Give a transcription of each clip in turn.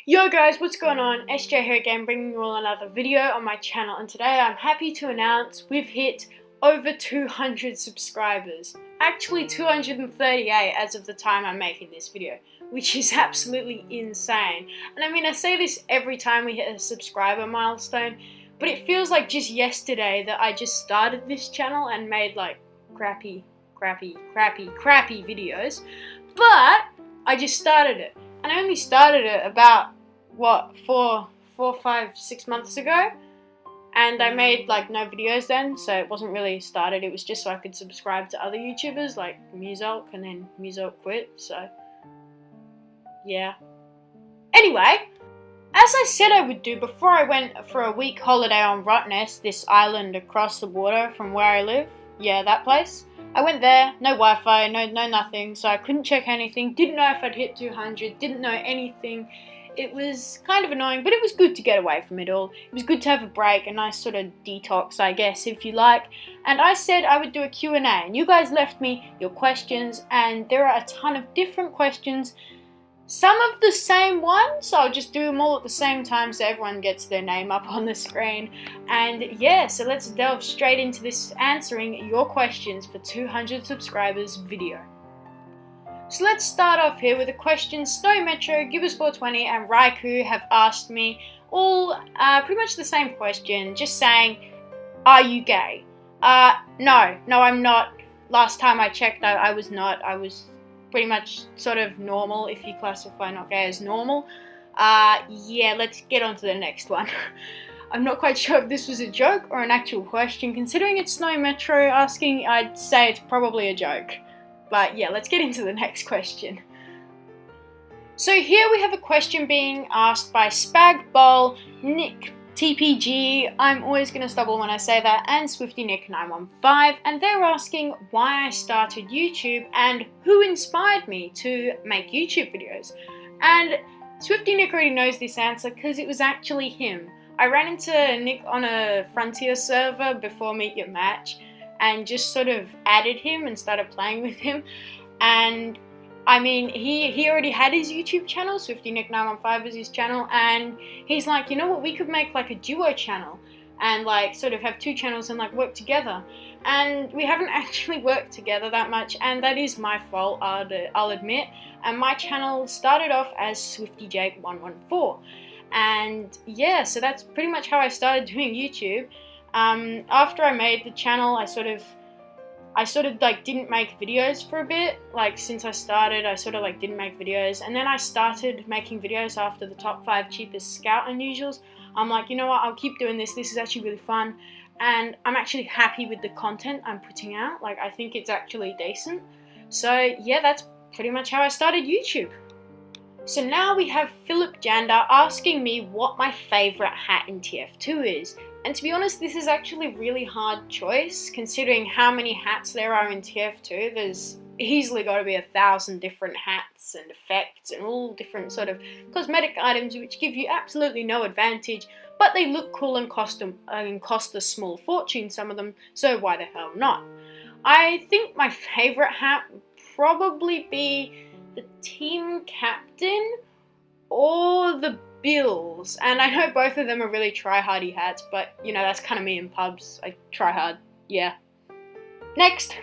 Yo guys, what's going on? SJ here again, bringing you all another video on my channel, and today I'm happy to announce we've hit over 200 subscribers. Actually 238 as of the time I'm making this video, which is absolutely insane. And I mean, I say this every time we hit a subscriber milestone, but it feels like just yesterday that I just started this channel and made like crappy videos. But I just started it. And I only started it about, four, 5, 6 months ago. And I made like no videos then, so it wasn't really started. It was just so I could subscribe to other YouTubers like Muzulk, and then Muzulk quit, so yeah. Anyway, as I said I would do before I went for a week holiday on Rottnest, this island across the water from where I live. Yeah, that place. I went there, no Wi-Fi, no nothing, so I couldn't check anything, didn't know if I'd hit 200, didn't know anything. It was kind of annoying, but it was good to get away from it all. It was good to have a break, a nice sort of detox, I guess, if you like. And I said I would do a Q&A, and you guys left me your questions, and there are a ton of different questions. Some of the same ones, so I'll just do them all at the same time so everyone gets their name up on the screen. And yeah, so let's delve straight into this answering your questions for 200 subscribers video. So let's start off here with a question Snow Metro, Gibbers420 and Raikou have asked me all pretty much the same question, just saying, are you gay? No, I'm not. Last time I checked, I was not. I was pretty much sort of normal, if you classify not gay as normal. Yeah, let's get on to the next one. I'm not quite sure if this was a joke or an actual question. Considering it's Snow Metro asking, I'd say it's probably a joke. But yeah, let's get into the next question. So here we have a question being asked by Spagbol, Nick TPG, I'm always going to stumble when I say that, and SwiftyNick915, and they're asking why I started YouTube and who inspired me to make YouTube videos. And SwiftyNick already knows this answer because it was actually him. I ran into Nick on a Frontier server before Meet Your Match and just sort of added him and started playing with him. And I mean, he already had his YouTube channel, SwiftyNick915 is his channel, and he's like, you know what, we could make like a duo channel and like sort of have two channels and like work together. And we haven't actually worked together that much, and that is my fault, I'll admit. And my channel started off as SwiftyJake114. And yeah, so that's pretty much how I started doing YouTube. After I made the channel, I sort of like didn't make videos for a bit. Like since I started, I sort of like didn't make videos, and then I started making videos after the top 5 cheapest Scout unusuals. I'm like, you know what, I'll keep doing this. This is actually really fun, and I'm actually happy with the content I'm putting out. Like I think it's actually decent. So yeah, that's pretty much how I started YouTube. So now we have Philip Jander asking me what my favourite hat in TF2 is. And to be honest, this is actually a really hard choice, considering how many hats there are in TF2. There's easily got to be 1,000 different hats and effects and all different sort of cosmetic items which give you absolutely no advantage, but they look cool and cost a small fortune, some of them, so why the hell not? I think my favourite hat would probably be the team captain or the Bills, and I know both of them are really try-hardy hats, but you know, that's kind of me in pubs. I try hard, yeah. Next,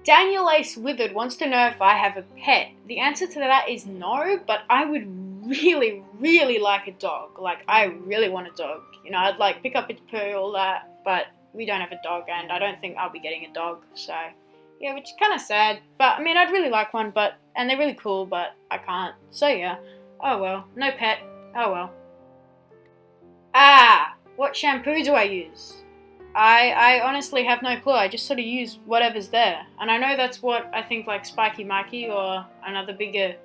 Daniel Ace Withered wants to know if I have a pet. The answer to that is no, but I would really like a dog. Like, I really want a dog. You know, I'd like pick up its poo, all that, but we don't have a dog, and I don't think I'll be getting a dog, so yeah, which is kind of sad. But I mean, I'd really like one, and they're really cool, but I can't, so yeah. Oh well, no pet, oh well. What shampoo do I use? I honestly have no clue. I just sort of use whatever's there. And I know that's what I think like Spiky Mikey or another bigger,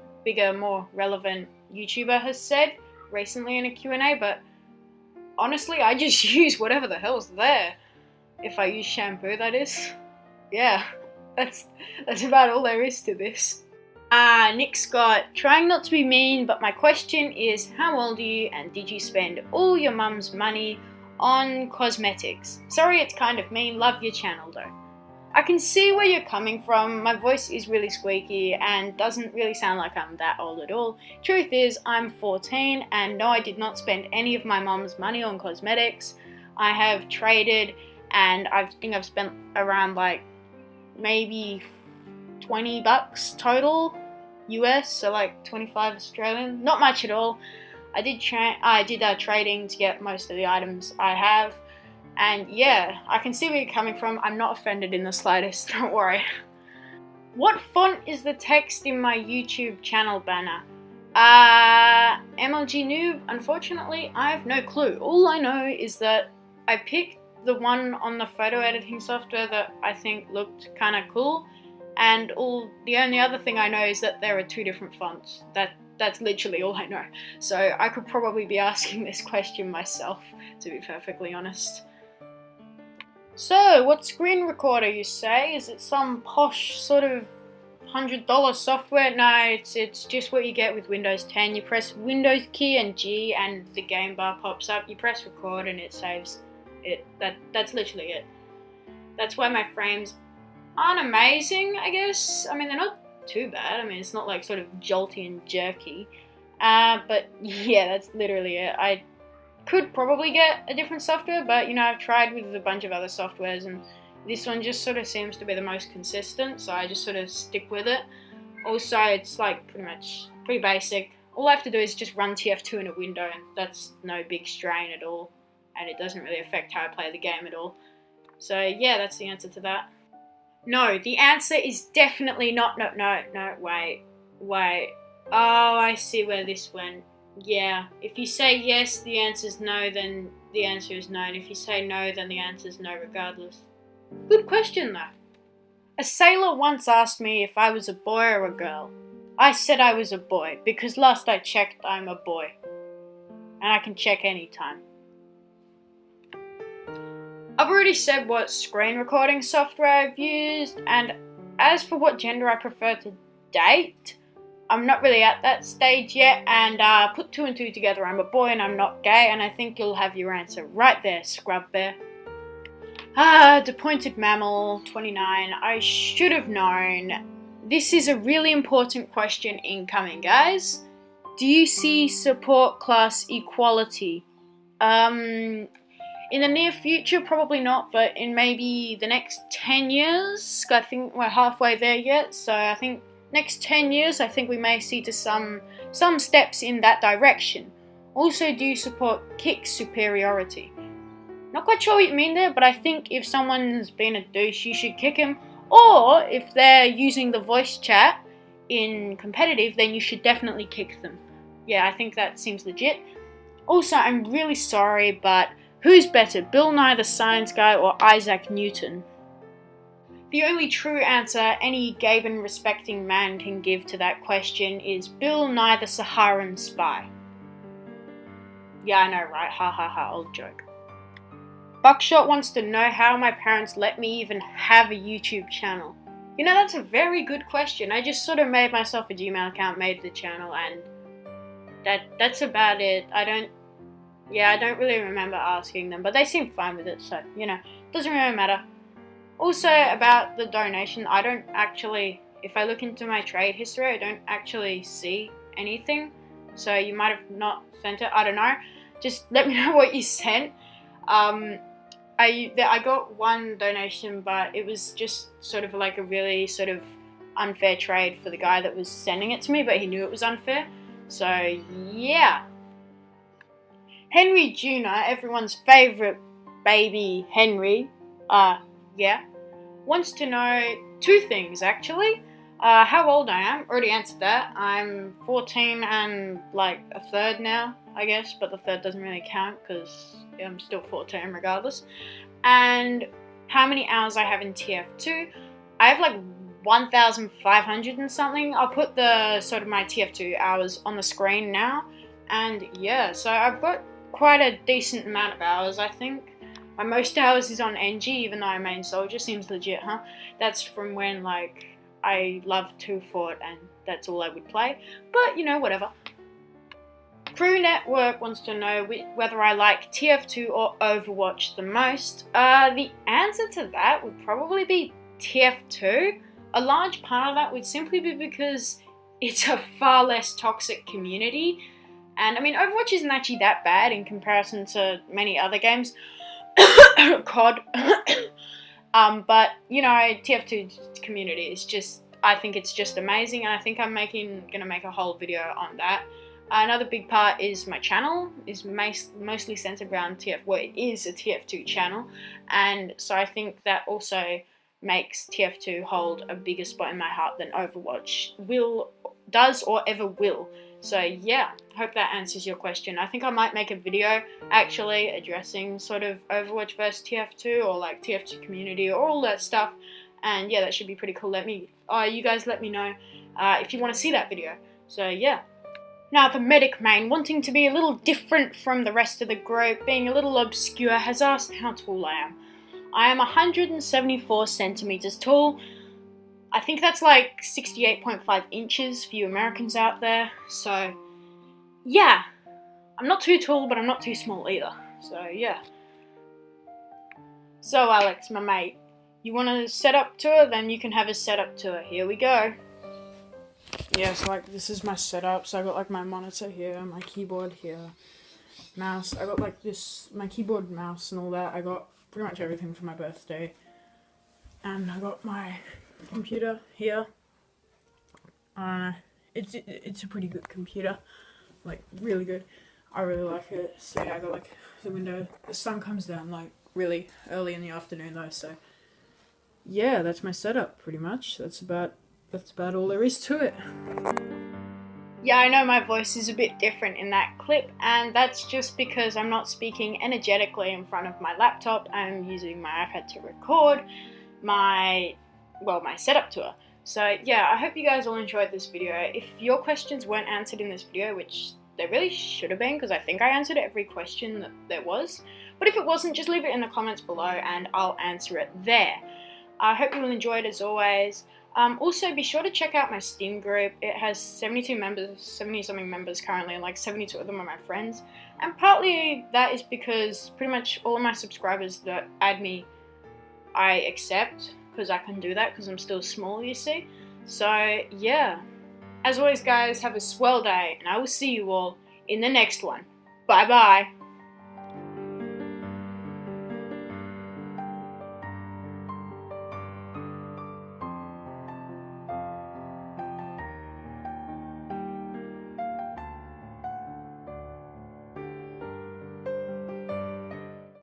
more relevant YouTuber has said recently in a Q&A, but honestly, I just use whatever the hell's there. If I use shampoo, that is. Yeah, that's about all there is to this. Nick Scott, trying not to be mean, but my question is, how old are you and did you spend all your mum's money on cosmetics? Sorry, it's kind of mean, love your channel though. I can see where you're coming from. My voice is really squeaky and doesn't really sound like I'm that old at all. Truth is, I'm 14, and no, I did not spend any of my mum's money on cosmetics. I have traded, and I think I've spent around like maybe $20 total US, so like 25 Australian. Not much at all. I did trading to get most of the items I have. And yeah, I can see where you're coming from. I'm not offended in the slightest, don't worry. What font is the text in my YouTube channel banner? MLG Noob, unfortunately, I have no clue. All I know is that I picked the one on the photo editing software that I think looked kind of cool. And the only other thing I know is that there are 2 different fonts. That's literally all I know. So I could probably be asking this question myself, to be perfectly honest. So, what screen recorder, you say? Is it some posh sort of $100 software? No, it's just what you get with Windows 10. You press Windows key and G and the game bar pops up. You press record and it saves it. That's literally it. That's why my frames aren't amazing, I guess. I mean, they're not too bad. I mean, it's not like sort of jolty and jerky. But yeah, that's literally it. I could probably get a different software, but you know, I've tried with a bunch of other softwares and this one just sort of seems to be the most consistent, so I just sort of stick with it. Also, it's like pretty basic. All I have to do is just run TF2 in a window, and that's no big strain at all, and it doesn't really affect how I play the game at all. So yeah, that's the answer to that. No, the answer is definitely not. No, wait. Oh, I see where this went. Yeah, if you say yes, the answer's no, then the answer is no, and if you say no, then the answer's no regardless. Good question though. A sailor once asked me if I was a boy or a girl. I said I was a boy, because last I checked, I'm a boy. And I can check anytime. I've already said what screen recording software I've used, and as for what gender I prefer to date, I'm not really at that stage yet, and put 2 and 2 together, I'm a boy and I'm not gay, and I think you'll have your answer right there, Scrub Bear. Depointed Mammal, 29, I should have known. This is a really important question incoming, guys. Do you see support class equality? In the near future, probably not, but in maybe the next 10 years, I think we're halfway there yet, so I think next 10 years, I think we may see to some steps in that direction. Also, do you support kick superiority? Not quite sure what you mean there, but I think if someone's been a douche, you should kick him. Or if they're using the voice chat in competitive, then you should definitely kick them. Yeah, I think that seems legit. Also, I'm really sorry, but who's better, Bill Nye the Science Guy or Isaac Newton? The only true answer any Gaben respecting man can give to that question is Bill Nye the Saharan Spy. Yeah, I know, right? Ha ha ha, old joke. Buckshot wants to know how my parents let me even have a YouTube channel. You know, that's a very good question. I just sort of made myself a Gmail account, made the channel, and that's about it. I don't really remember asking them, but they seem fine with it, so, you know, doesn't really matter. Also, about the donation, I don't actually, if I look into my trade history, I don't actually see anything. So you might have not sent it, I don't know. Just let me know what you sent. I got one donation, but it was just sort of like a really sort of unfair trade for the guy that was sending it to me, but he knew it was unfair. So, yeah. Henry Jr., everyone's favourite baby Henry, wants to know 2 things, actually. How old I am. Already answered that. I'm 14 and like a third now, I guess, but the third doesn't really count because I'm still 14 regardless. And how many hours I have in TF2. I have like 1,500 and something. I'll put the sort of my TF2 hours on the screen now. And yeah, so I've got quite a decent amount of hours, I think. My most hours is on NG, even though I'm main soldier. Seems legit, huh? That's from when, like, I loved 2 Fort and that's all I would play. But, you know, whatever. Crew Network wants to know whether I like TF2 or Overwatch the most. The answer to that would probably be TF2, a large part of that would simply be because it's a far less toxic community. And I mean, Overwatch isn't actually that bad in comparison to many other games. COD. But, you know, TF2 community is just, I think it's just amazing, and I think I'm gonna make a whole video on that. Another big part is my channel is mostly centered around it is a TF2 channel, and so I think that also makes TF2 hold a bigger spot in my heart than Overwatch does or ever will. So yeah, hope that answers your question. I think I might make a video actually addressing sort of Overwatch versus TF2 or like TF2 community or all that stuff. And yeah, that should be pretty cool. You guys let me know if you want to see that video. So yeah. Now the medic main, wanting to be a little different from the rest of the group, being a little obscure, has asked how tall I am. I am 174 centimeters tall. I think that's like 68.5 inches for you Americans out there. So yeah, I'm not too tall, but I'm not too small either. So yeah. So Alex, my mate, you want a setup tour? Then you can have a setup tour. Here we go. Yeah, so like this is my setup. So I got like my monitor here, my keyboard here, mouse. I got like this, my keyboard, mouse, and all that. I got pretty much everything for my birthday. And I got my computer here. It's a pretty good computer, like really good. I really like it. So yeah, I got like the window. The sun comes down like really early in the afternoon though. So yeah, that's my setup pretty much. That's about all there is to it. Yeah, I know my voice is a bit different in that clip, and that's just because I'm not speaking energetically in front of my laptop. I'm using my iPad to record my setup tour. So yeah, I hope you guys all enjoyed this video. If your questions weren't answered in this video, which they really should have been, because I think I answered every question that there was, but if it wasn't, just leave it in the comments below and I'll answer it there. I hope you all enjoyed as always. Also, be sure to check out my Steam group. It has 70-something members currently, and like 72 of them are my friends. And partly that is because pretty much all of my subscribers that add me, I accept, because I can do that because I'm still small, you see. So yeah, as always guys, have a swell day, and I will see you all in the next one. Bye bye.